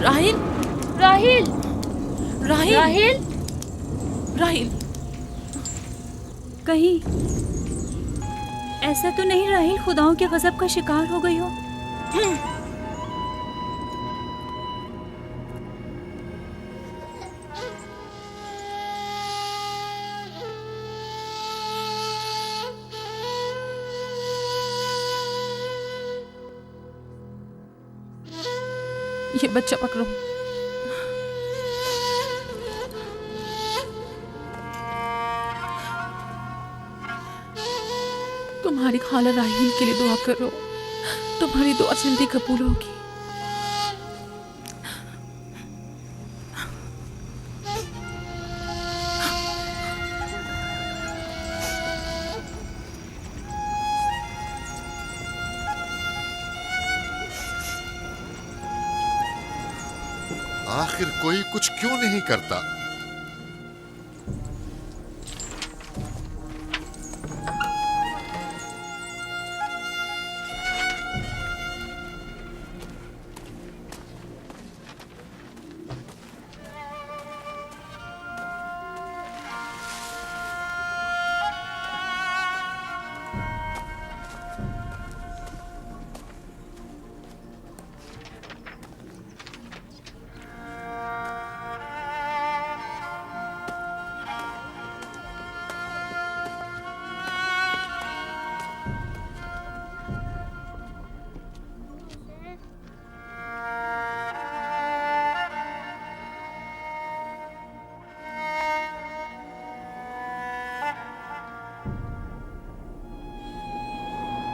राहिल, राहिल, राहिल, राहिल, राहिल। कहीं ऐसा तो नहीं राहिल खुदाओं के गजब का शिकार हो गई हो? ये बच्चा पकड़ो। तुम्हारी खाला राहिल के लिए दुआ करो, तुम्हारी दुआ जल्दी कबूल होगी। आखिर कोई कुछ क्यों नहीं करता?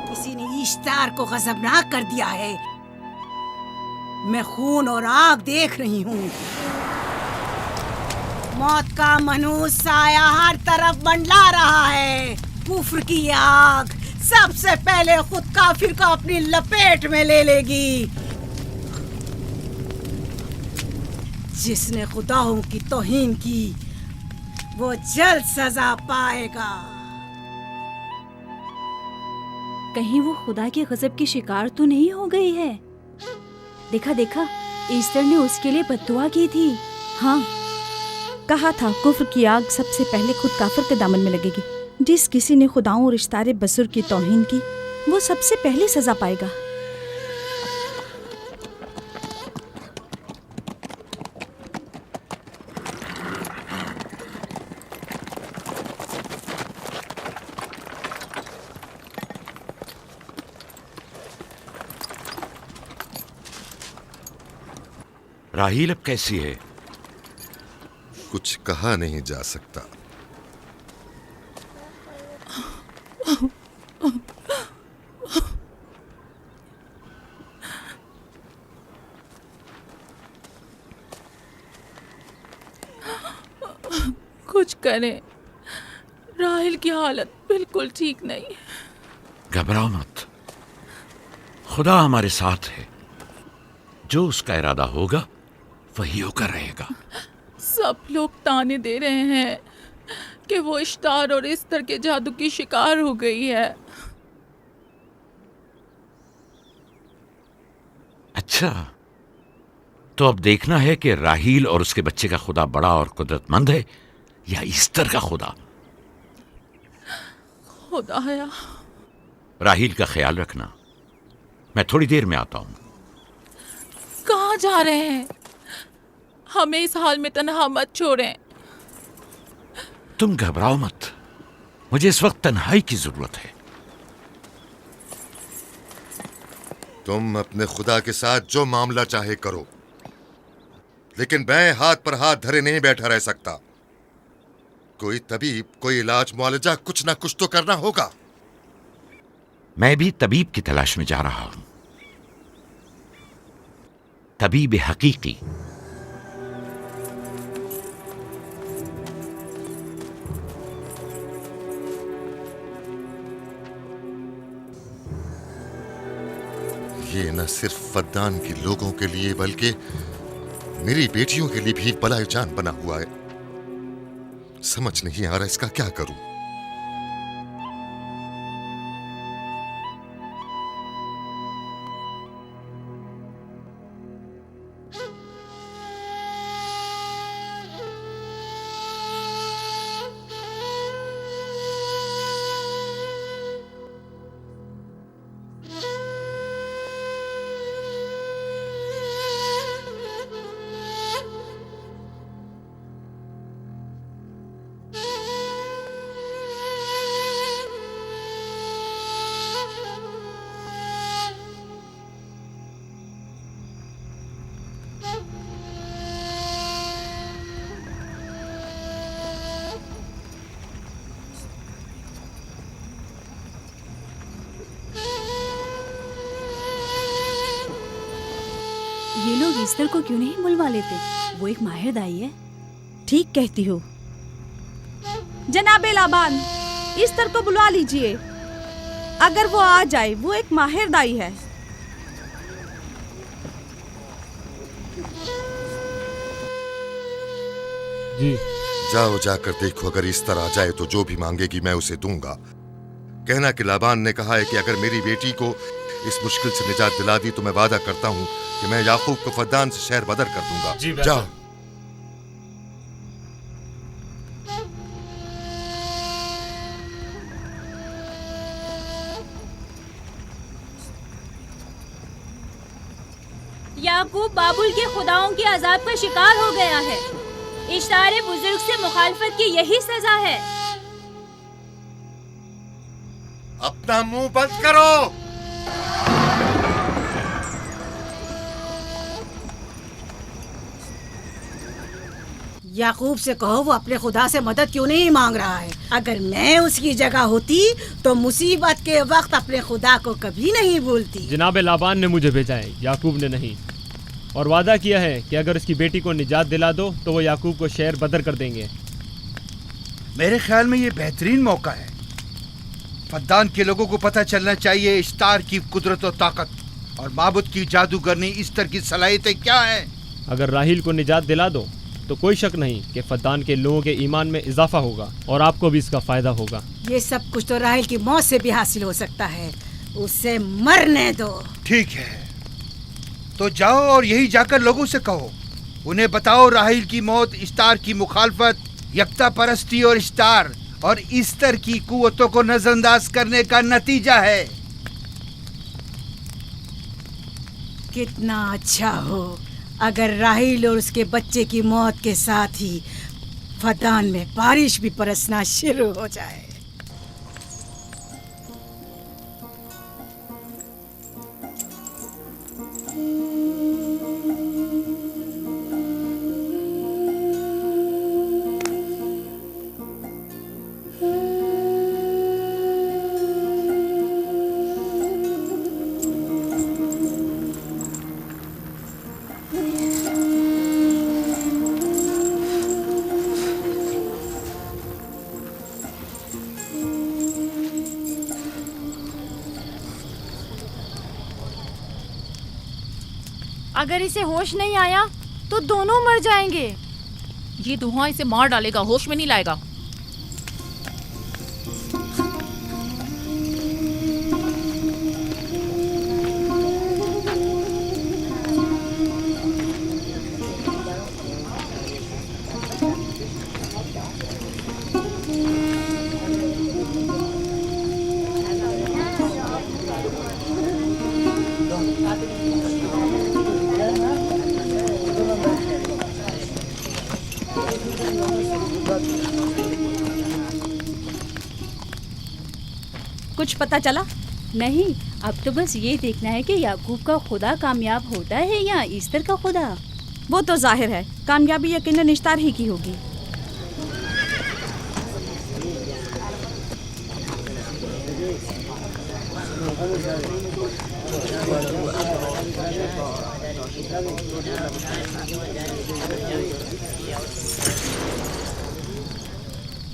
किसी ने इश्तार को गजबनाक कर दिया है। मैं खून और आग देख रही हूँ। मौत का मनहूस साया हर तरफ मंडला रहा है। कुफ्र की आग सबसे पहले खुद काफिर को अपनी लपेट में ले लेगी। जिसने खुदाओं की तौहीन की वो जल्द सजा पाएगा। कहीं वो खुदा के गजब की शिकार तो नहीं हो गई है? देखा देखा, ईस्टर ने उसके लिए बद्दुआ की थी। हाँ, कहा था कुफ्र की आग सबसे पहले खुद काफिर के दामन में लगेगी। जिस किसी ने खुदाओं और इश्तारे बसुर की तौहीन की वो सबसे पहले सजा पाएगा। राहील अब कैसी है? कुछ कहा नहीं जा सकता। कुछ करें, राहिल की हालत बिल्कुल ठीक नहीं। घबराओ मत, खुदा हमारे साथ है। जो उसका इरादा होगा वही होकर रहेगा। सब लोग ताने दे रहे हैं कि वो इश्तार और इस्तर के जादू की शिकार हो गई है। अच्छा, तो अब देखना है कि राहील और उसके बच्चे का खुदा बड़ा और कुदरतमंद है या ईस्टर का खुदा। खुदाया, राहील का ख्याल रखना। मैं थोड़ी देर में आता हूं। कहाँ जा रहे हैं? हमें इस हाल में तन्हा मत छोड़ें। तुम घबराओ मत, मुझे इस वक्त तन्हाई की जरूरत है। तुम अपने खुदा के साथ जो मामला चाहे करो, लेकिन मैं हाथ पर हाथ धरे नहीं बैठा रह सकता। कोई तबीब, कोई इलाज, मुआलजा, कुछ ना कुछ तो करना होगा। मैं भी तबीब की तलाश में जा रहा हूं। तबीब हकीकी। ये न सिर्फ फद्दान के लोगों के लिए बल्कि मेरी बेटियों के लिए भी बलाए जान बना हुआ है। समझ नहीं आ रहा इसका क्या करूं। ये लोग ईस्टर को क्यों नहीं बुलवा लेते? वो एक माहिर दाई है। ठीक कहती हो। जनाबे लाबान, ईस्टर को बुलवा लीजिए। अगर वो आ जाए, वो एक माहिर दाई है। जी जाओ, जाकर देखो, अगर इस तरह आ जाए तो जो भी मांगेगी मैं उसे दूंगा। कहना कि लाबान ने कहा है कि अगर मेरी बेटी को इस मुश्किल से निजात दिला दी तो मैं वादा करता हूँ कि मैं याकूब को फद्दान से शहर बदर कर दूंगा। जाओ। याकूब बाबुल के खुदाओं के अजाब का शिकार हो गया है। इश्तारे बुजुर्ग से मुखालफत की यही सजा है। अपना मुंह बंद करो। याकूब से कहो वो अपने खुदा से मदद क्यों नहीं मांग रहा है। अगर मैं उसकी जगह होती तो मुसीबत के वक्त अपने खुदा को कभी नहीं भूलती। जनाब लाबान ने मुझे भेजा है, याकूब ने नहीं, और वादा किया है कि अगर उसकी बेटी को निजात दिला दो तो वो याकूब को शहर बदर कर देंगे। मेरे ख्याल में ये बेहतरीन मौका है। फद्दान के लोगों को पता चलना चाहिए इश्तार की कुदरत और ताकत और माबुद की जादूगरनी ईस्टर की सलाहियतें क्या हैं। अगर राहील को निजात दिला दो तो कोई शक नहीं कि फद्दान के लोगों के ईमान में इजाफा होगा और आपको भी इसका फायदा होगा। ये सब कुछ तो राहील की मौत से भी हासिल हो सकता है। उसे मरने दो। ठीक है, तो जाओ और यही जाकर लोगों से कहो, उन्हें बताओ राहील की मौत इश्तार की मुखालफत, यकता परस्ती और इश्तार और ईस्टर की कुव्वतों को नजरअंदाज करने का नतीजा है। कितना अच्छा हो अगर राहील और उसके बच्चे की मौत के साथ ही फद्दान में बारिश भी बरसना शुरू हो जाए। अगर इसे होश नहीं आया तो दोनों मर जाएंगे। ये धुआं इसे मार डालेगा, होश में नहीं लाएगा। कुछ पता चला? नहीं, अब तो बस ये देखना है कि याकूब का खुदा कामयाब होता है या ईस्टर का खुदा। वो तो जाहिर है, कामयाबी यकीनन इश्तार ही की होगी।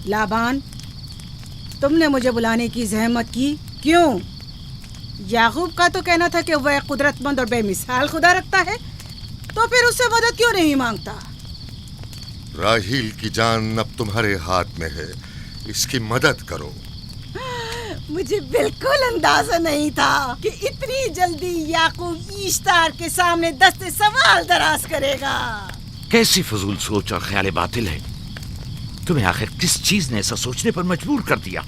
लाबान, तुमने मुझे बुलाने की जहमत की, क्यों? याकूब का तो कहना था कि वह कुदरतमंद और बेमिसाल खुदा रखता है, तो फिर उससे मदद क्यों नहीं मांगता? राहील की जान अब तुम्हारे हाथ में है, इसकी मदद करो। मुझे बिल्कुल अंदाजा नहीं था कि इतनी जल्दी याकूब ईश्तार के सामने दस्ते सवाल दराज करेगा। कैसी फजूल सोच और ख्याल बातिल है। तुम्हें आखिर किस चीज ने ऐसा सोचने पर मजबूर कर दिया?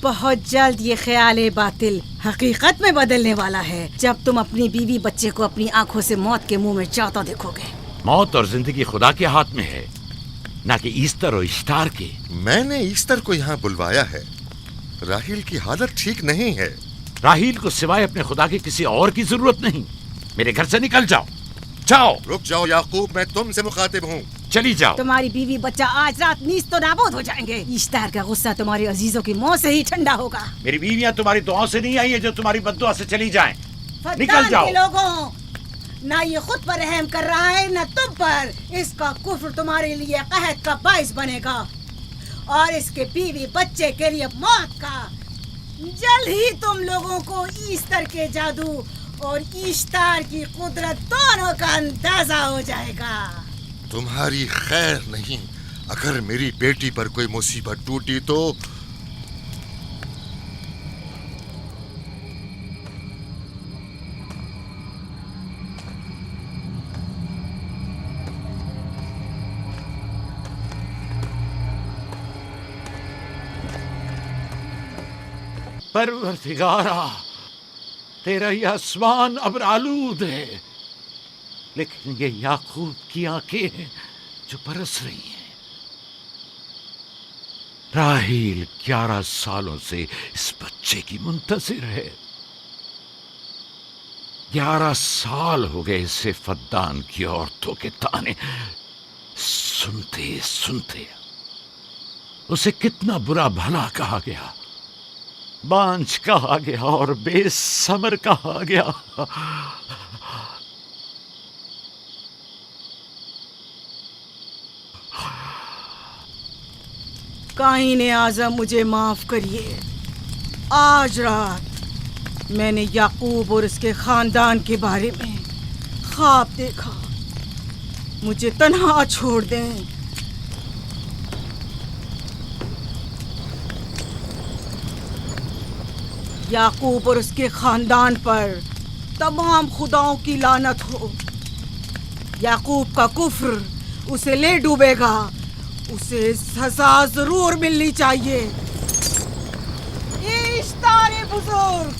बहुत जल्द ये ख्याल बातिल हकीकत में बदलने वाला है, जब तुम अपनी बीवी बच्चे को अपनी आंखों से मौत के मुंह में जाता देखोगे। मौत और जिंदगी खुदा के हाथ में है, ना कि ईस्टर और इश्तार के। मैंने ईस्टर को यहाँ बुलवाया है। राहील की हालत ठीक नहीं है। राहील को सिवाय अपने खुदा के किसी और की जरूरत नहीं। मेरे घर से निकल जाओ। जाओ। रुक जाओ याकूब, मैं तुमसे मुखातिब हूँ। चली जाओ। तुम्हारी बीवी बच्चा आज रात नीज तो नाबूद हो जाएंगे। इश्तार का गुस्सा तुम्हारे अजीजों की मौत से ही ठंडा होगा। मेरी बीवियां तुम्हारी दुआओं से नहीं आई है जो तुम्हारी बद्दुआ से चली जाएं। निकल जाओ। लोगों, ना ये खुद पर रहम कर रहा है न तुम पर। इसका कुफ्र तुम्हारे लिए कहत का बाइस बनेगा और इसके बीवी बच्चे के लिए मौत का। जल्द ही तुम लोगों को ईस्टर के जादू और ईस्टर की कुदरत दोनों का अंदाजा हो जाएगा। तुम्हारी खैर नहीं, अगर मेरी बेटी पर कोई मुसीबत टूटी तो परवरदिगारा, तेरा ये आसमान अब आलूद है, लेकिन ये याकूब की आंखें हैं जो बरस रही हैं। राहील 11 सालों से इस बच्चे की मुंतजिर है। 11 साल हो गए इसे फद्दान की औरतों के ताने सुनते सुनते। उसे कितना बुरा भला कहा गया, बांझ कहा गया और बेसमर कहा गया। काईन आज़म, मुझे माफ करिए। आज रात मैंने याकूब और उसके खानदान के बारे में ख्वाब देखा। मुझे तन्हा छोड़ दें। याकूब और उसके खानदान पर तमाम खुदाओं की लानत हो। याकूब का कुफ्र उसे ले डूबेगा। उसे सजा जरूर मिलनी चाहिए। इश्तारे बुजुर्ग,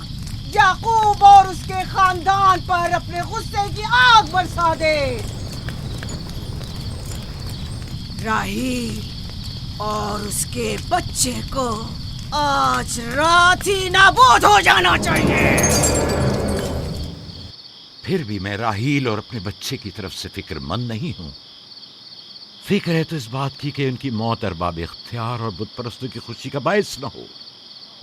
याकूब और उसके खानदान पर अपने गुस्से की आग बरसा दे। राहील और उसके बच्चे को आज रात ही नाबूद हो जाना चाहिए। फिर भी मैं राहील और अपने बच्चे की तरफ से फिक्रमंद नहीं हूं। फिक्र है तो इस बात की कि उनकी मौत अरबाब इख्तियार और बुत परस्तों की खुशी का बायस न हो।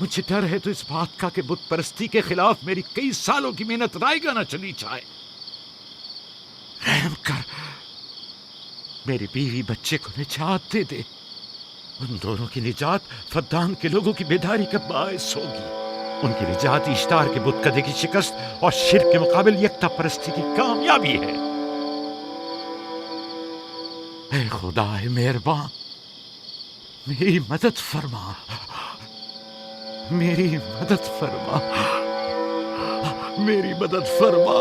मुझे डर है तो इस बात का कि बुत परस्ती के खिलाफ मेरी कई सालों की मेहनत रायगा न चली जाए। रहम कर, मेरी बीवी बच्चे को निजात दे दे। उन दोनों की निजात फद्दान के लोगों की बेदारी का बायस होगी। उनकी निजात इश्तार के बुत कदे की शिकस्त और शिर्क के मुकाबिल यकता परस्ती की कामयाबी है। ऐ खुदा है मेहरबान, मेरी मदद फरमा, मेरी मदद फरमा, मेरी मदद फरमा।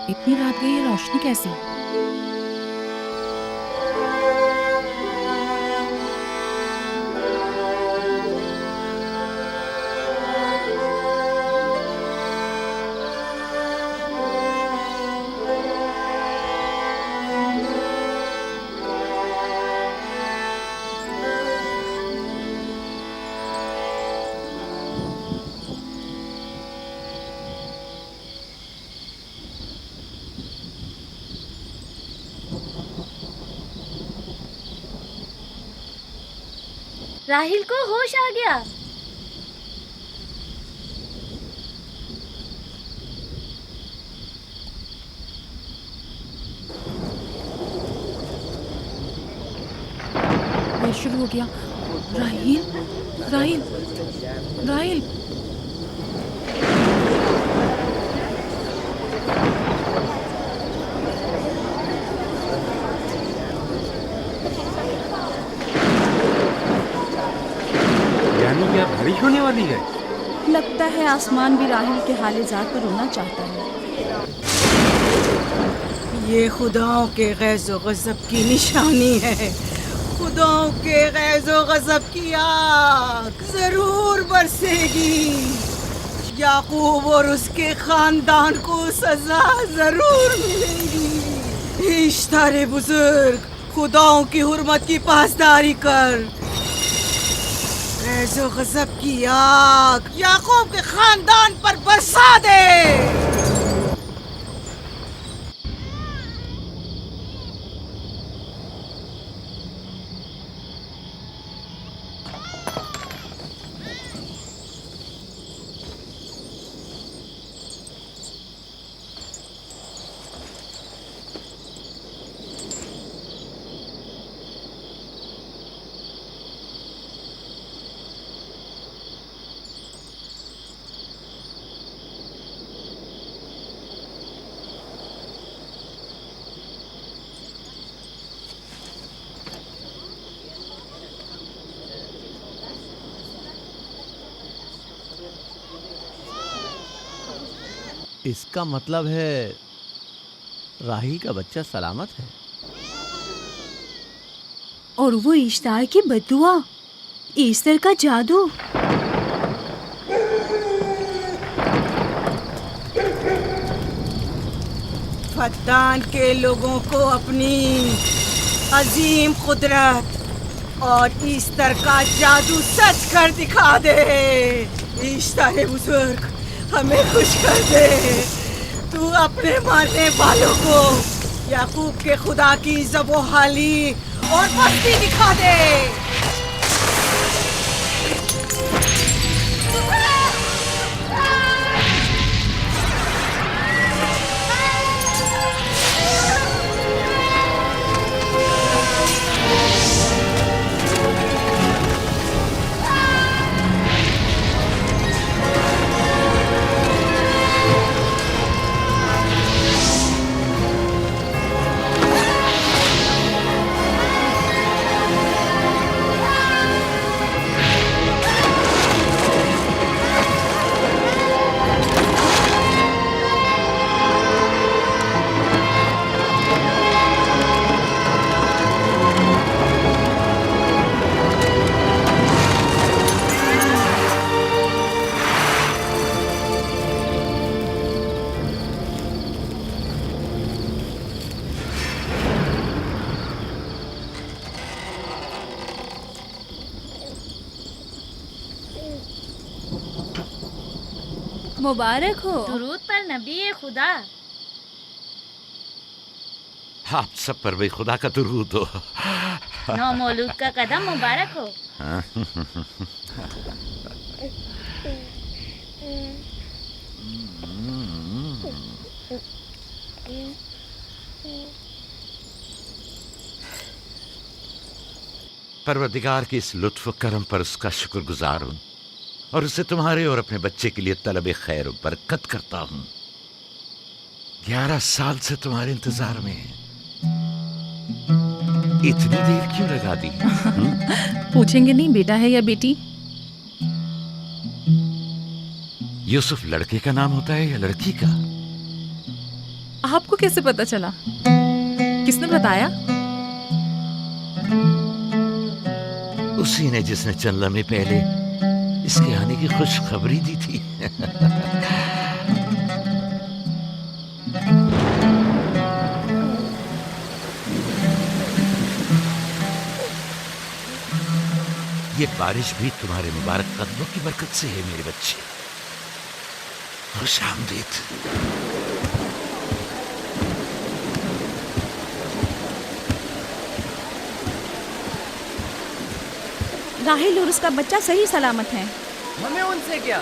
इतनी रात गई, ये रोशनी कैसी? राहिल को होश आ गया। ये शुरू हो गया। राहिल, राहिल, राहिल। यानी क्या बारिश होने वाली है? लगता है आसमान भी राहिल के हाल-ए-ज़ार पर रोना चाहता है। ये खुदाओं के गैज़ो गज़ब की निशानी है। खुदाओं के गैज़ो गज़ब की आग जरूर बरसेगी। याकूब और उसके खानदान को सजा जरूर मिलेगी। इश्तारे बुजुर्ग, खुदाओं की हुर्मत की पासदारी कर। गैज़ो गज़ब की आग याकूब के खानदान पर बरसा दे। इसका मतलब है राहिल का बच्चा सलामत है। और वो इश्तार की बद्दुआ, ईस्टर का जादू। फद्दान के लोगों को अपनी अजीम कुदरत और ईस्टर का जादू सच कर दिखा दे। ईस्टर बुजुर्ग, हमें खुश कर दे। तू अपने मारने वालों को याकूब के खुदा की ज़बोहाली और मस्ती दिखा दे। मुबारक हो। दुरूद पर नबी खुदा। आप सब पर भी खुदा का दुरूद हो। नौ मौलूद का कदम मुबारक हो। परवरदिगार की इस लुत्फ करम पर उसका शुक्रगुजार हूँ और उसे तुम्हारे और अपने बच्चे के लिए तलब खैर और बरकत करता हूँ। 11 साल से तुम्हारे इंतजार में है। इतनी देर क्यों लगा दी? पूछेंगे नहीं बेटा है या बेटी? यूसुफ लड़के का नाम होता है या लड़की का? आपको कैसे पता चला? किसने बताया? उसी ने जिसने चंद लम्हे पहले इसके आने की खुशखबरी दी थी। ये बारिश भी तुम्हारे मुबारक कदमों की बरकत से है मेरे बच्चे। खुश आमदीद। राहिल और उसका बच्चा सही सलामत हैं। हमें उनसे क्या?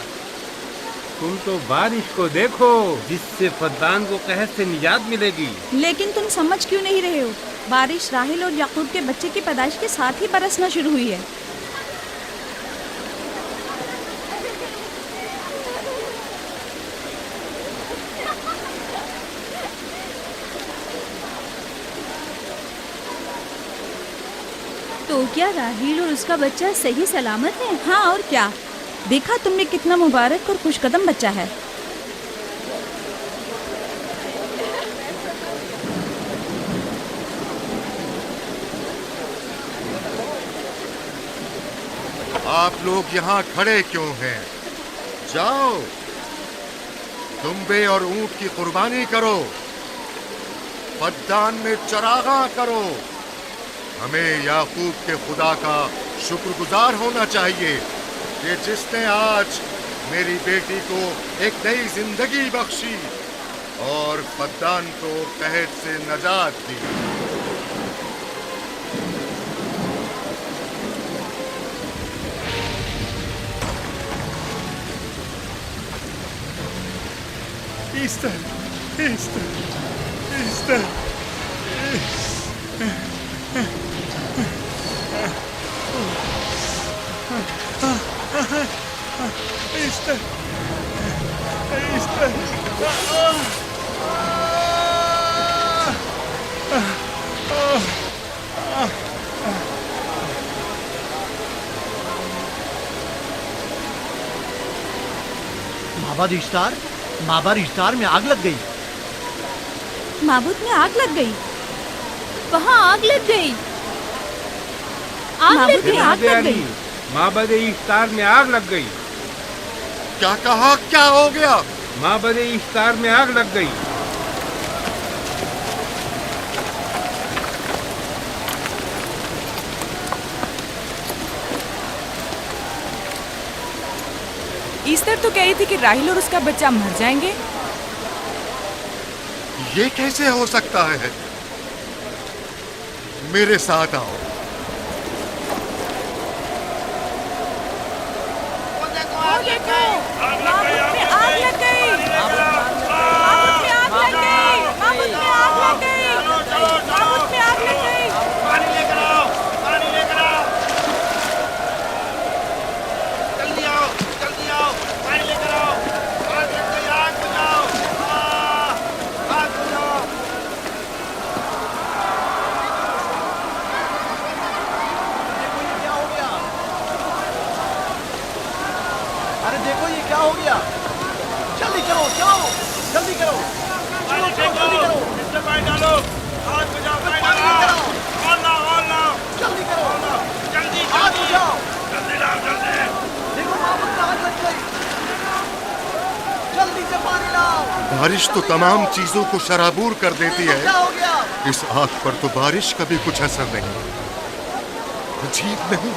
तुम तो बारिश को देखो, जिससे फद्दान को कहर से निजात मिलेगी। लेकिन तुम समझ क्यों नहीं रहे हो? बारिश राहिल और याकूब के बच्चे की पैदाइश के साथ ही बरसना शुरू हुई है। तो क्या राहिल और उसका बच्चा सही सलामत है? हाँ और क्या, देखा तुमने कितना मुबारक और खुशकदम बच्चा है। आप लोग यहाँ खड़े क्यों हैं? जाओ, दुम्बे और ऊंट की कुर्बानी करो, फद्दान में चरागा करो। हमें याकूब के खुदा का शुक्रगुजार होना चाहिए कि जिसने आज मेरी बेटी को एक नई जिंदगी बख्शी और फद्दान को कहर से नजात दी। ईस्टर, ईस्टर, ईस्टर। ईस्टर, ईस्टर। माबाद इश्तार, माबाद इश्तार में आग लग गई। माबूद में आग लग गई। वहाँ आग लग गई। माबूद में आग लग गई। माबद इफ्तार में आग लग गई। क्या कहा? क्या हो गया? माबद इफ्तार में आग लग गई। ईस्टर तो कह रही थी कि राहिल और उसका बच्चा मर जाएंगे। ये कैसे हो सकता है? मेरे साथ आओ। बारिश तो तमाम चीजों को शराबूर कर देती है, इस आग पर तो बारिश का भी कुछ असर नहीं। अजीब नहीं?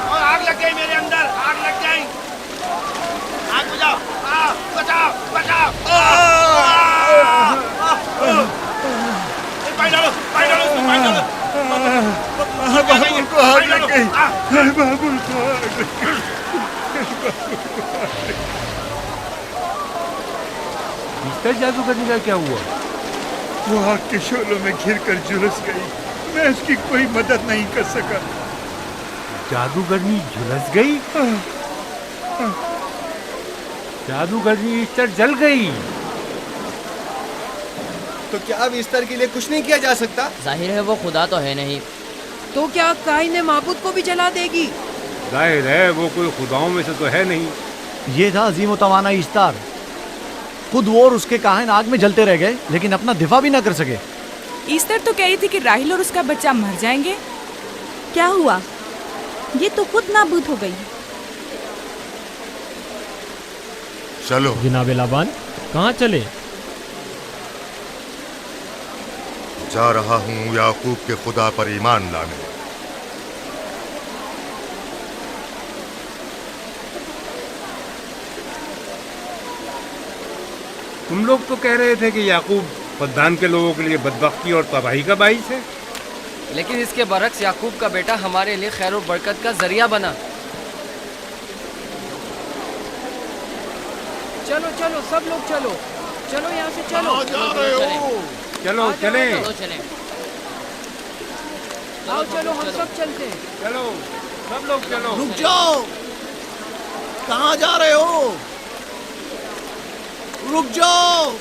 और आग लग गई मेरे अंदर, आग लग गई। आग बुझाओ, बचाओ, बचाओ। पानी डालो, पानी डालो, पानी डालो। बाबुल को आग लग गई। बाबुल को आग लग गई। मिस्टर जादूगरनी का क्या हुआ? वो आग के शोलों में घिरकर झुलस गई। मैं उसकी कोई मदद नहीं कर सका। जादूगरनी झुलस गई? जादूगरनी ईस्टर जल गई। तो क्या अब ईस्टर के लिए कुछ नहीं किया जा सकता? जाहिर है वो खुदा तो है नहीं। तो क्या काइन माबूद को भी जला देगी? जाहिर है वो कोई खुदाओं में से तो है नहीं। ये था अजीम व तवाना इश्तार। खुद वो और उसके काहिन आग में जलते रह गए, लेकिन अपना दिफा भी ना कर सके। ईस्टर तो कह रही थी कि राहिल और उसका बच्चा मर जाएंगे। क्या हुआ? ये तो खुद नाबूद हो गई। चलो जनाब लाबान, कहाँ चले? जा रहा हूँ याकूब के खुदा पर ईमान लाने। तुम लोग तो कह रहे थे कि याकूब फद्दान के लोगों के लिए बदबख्ती और तबाही का बाइस है। लेकिन इसके बरक्स याकूब का बेटा हमारे लिए खैर और बरकत का जरिया बना। चलो चलो सब लोग चलो, चलो यहाँ से चलो। चलो चले। चलो चले। आओ चलो हम सब चलते हैं। चलो सब लोग चलो। रुक जाओ, कहाँ जा रहे हो? रुक जाओ,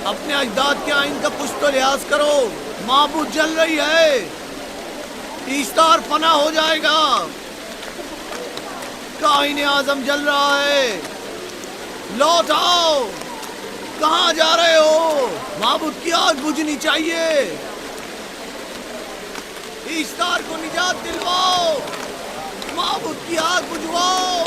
अपने अजदाद के आइन का कुछ तो लिहाज करो। माबूद जल रही है, ईस्तार फना हो जाएगा। काइन आजम जल रहा है, लौट आओ। कहाँ जा रहे हो? माबूद की आग बुझनी चाहिए। ईस्तार को निजात दिलवाओ, माबूद की आग बुझवाओ।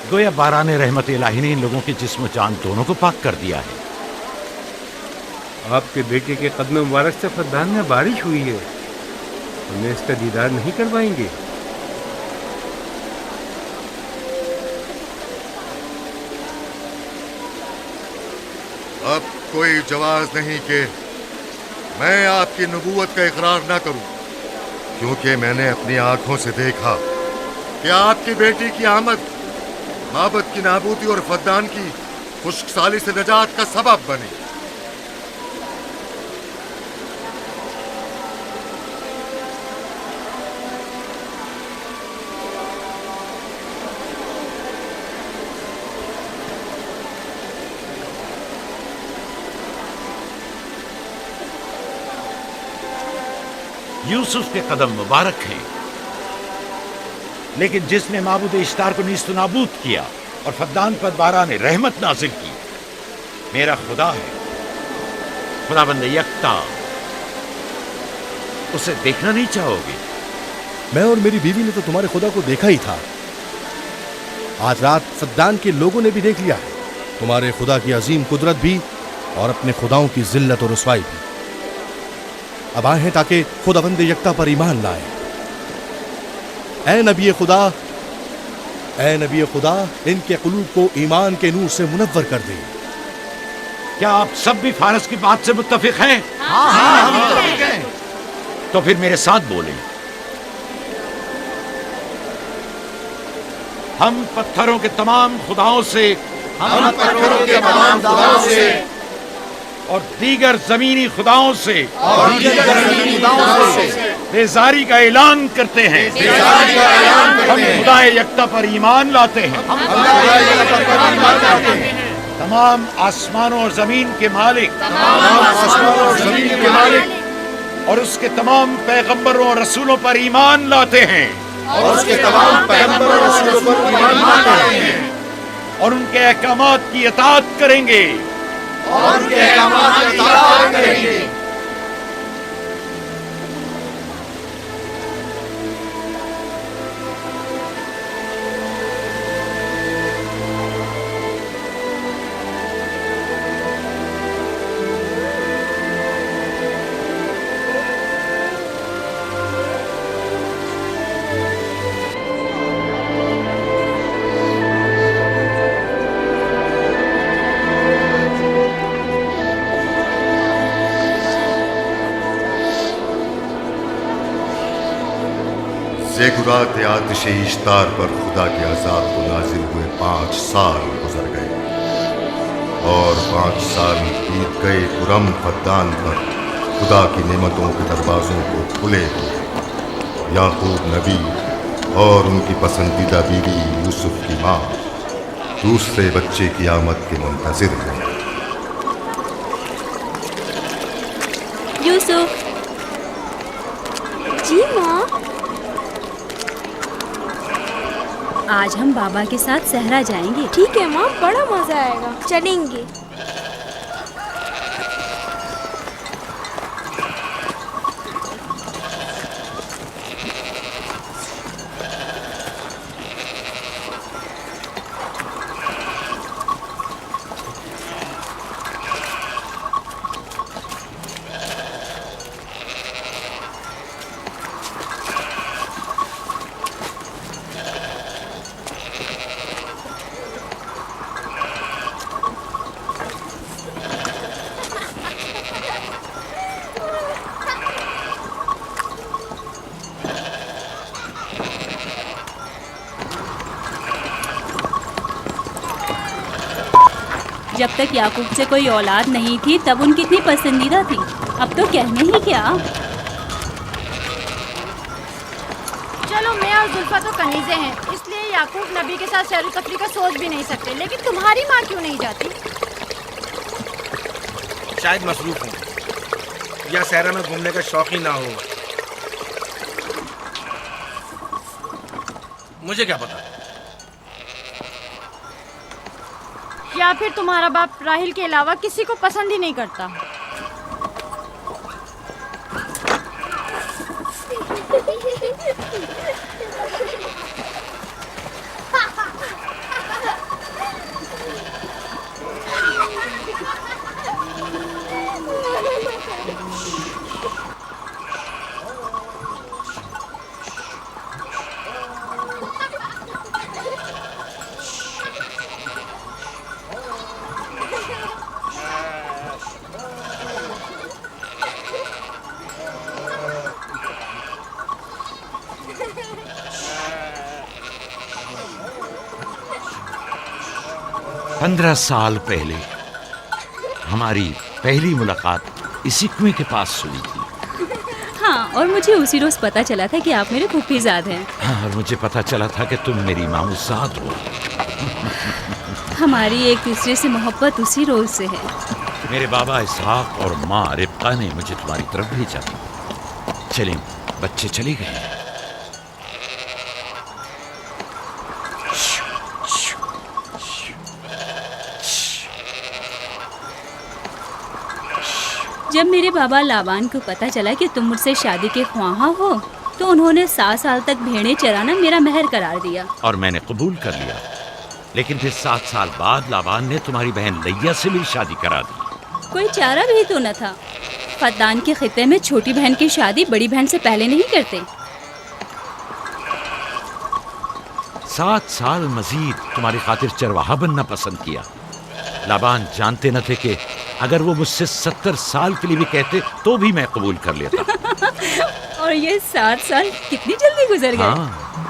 गोया बाराने रहमत इलाही ने इन लोगों के जिस्म जान दोनों को पाक कर दिया है। आपके बेटे के कदम मुबारक से फद्दान में बारिश हुई है, हमें इसका दीदार नहीं करवाएंगे? अब कोई जवाज नहीं कि मैं आपकी नबूवत का इकरार ना करूं, क्योंकि मैंने अपनी आंखों से देखा कि आपकी बेटी की आमद माबद की नाबूदी और फद्दान की खुश्कसाली से निजात का सबब बनी। यूसुफ के कदम मुबारक हैं, लेकिन जिसने माबूद इश्तार को नीस्त नाबूद किया और फद्दान पर बारा ने रहमत नाजिल की, मेरा खुदा है, खुदाबंद यकता। उसे देखना नहीं चाहोगे? मैं और मेरी बीवी ने तो तुम्हारे खुदा को देखा ही था। आज रात फद्दान के लोगों ने भी देख लिया है तुम्हारे खुदा की अजीम कुदरत भी और अपने खुदाओं की जिल्लत और रुसवाई भी। अब आए हैं ताकि खुदाबंद यकता पर ईमान लाए। ऐ नबी खुदा, इनके कुलूब को ईमान के नूर से मुनव्वर कर दे। क्या आप सब भी फारस की बात से मुत्तफिक हैं? हाँ, हम मुत्तफिक हैं। तो फिर मेरे साथ बोलें। हम पत्थरों के तमाम खुदाओं से और दीगर जमीनी खुदाओं से बेजारी का ऐलान करते हैं। हम खुदा यकता पर ईमान लाते हैं। तमाम आसमानों और जमीन के मालिक और उसके तमाम पैगंबरों और रसूलों पर ईमान लाते हैं और उनके अहकामात की इताअत करेंगे। बेगुरात आतिशे इश्तार पर खुदा के अजाब को नाजिल हुए 5 साल गुजर गए, और 5 साल बीत गए कुरम फद्दान पर खुदा की नेमतों के दरवाजों को खुले हुए। याकूब नबी और उनकी पसंदीदा बीवी यूसुफ की माँ दूसरे बच्चे की आमद के मुंतजिर हैं। यूसुफ। जी माँ। आज हम बाबा के साथ सहरा जाएंगे। ठीक है माँ, बड़ा मजा आएगा, चलेंगे। जब तक याकूब से कोई औलाद नहीं थी तब उनकी इतनी पसंदीदा थी, अब तो कहने ही क्या। चलो, मैं और जुल्फा तो कनीज़े हैं, इसलिए याकूब नबी के साथ सैर तफरी का सोच भी नहीं सकते। लेकिन तुम्हारी माँ क्यों नहीं जाती? शायद मसरूफ हूँ या सहरा में घूमने का शौक ही ना हो, मुझे क्या पता। या फिर तुम्हारा बाप राहिल के अलावा किसी को पसंद ही नहीं करता। पंद्रह साल पहले हमारी पहली मुलाकात इसी कुएं के पास हुई थी। हाँ, और मुझे उसी रोज पता चला था कि आप मेरे फूफीजाद हैं। हाँ, और मुझे पता चला था कि तुम मेरी मामूजाद हो। हमारी एक दूसरे से मोहब्बत उसी रोज से है। मेरे बाबा इसहाक और माँ रिब्का ने मुझे तुम्हारी तरफ भेजा था। चलें, बच्चे चले गए। जब मेरे बाबा लाबान को पता चला कि तुम मुझसे शादी के ख्वाहा हो तो उन्होंने 7 साल तक भेड़ें चराना मेरा महर करार दिया। और मैंने कबूल कर लिया। लेकिन फिर 7 साल बाद लाबान ने तुम्हारी बहन लैया से मेरी शादी करा दी। कोई चारा भी तो न था। फद्दान के खित्ते में छोटी बहन की शादी बड़ी बहन से पहले नहीं करते। 7 साल मजीद तुम्हारी खातिर चरवाहा बनना पसंद किया। लाबान जानते न थे कि अगर वो मुझसे 70 साल के लिए भी कहते तो भी मैं कबूल कर लेता। और ये 7 साल कितनी जल्दी गुजर गए। हाँ,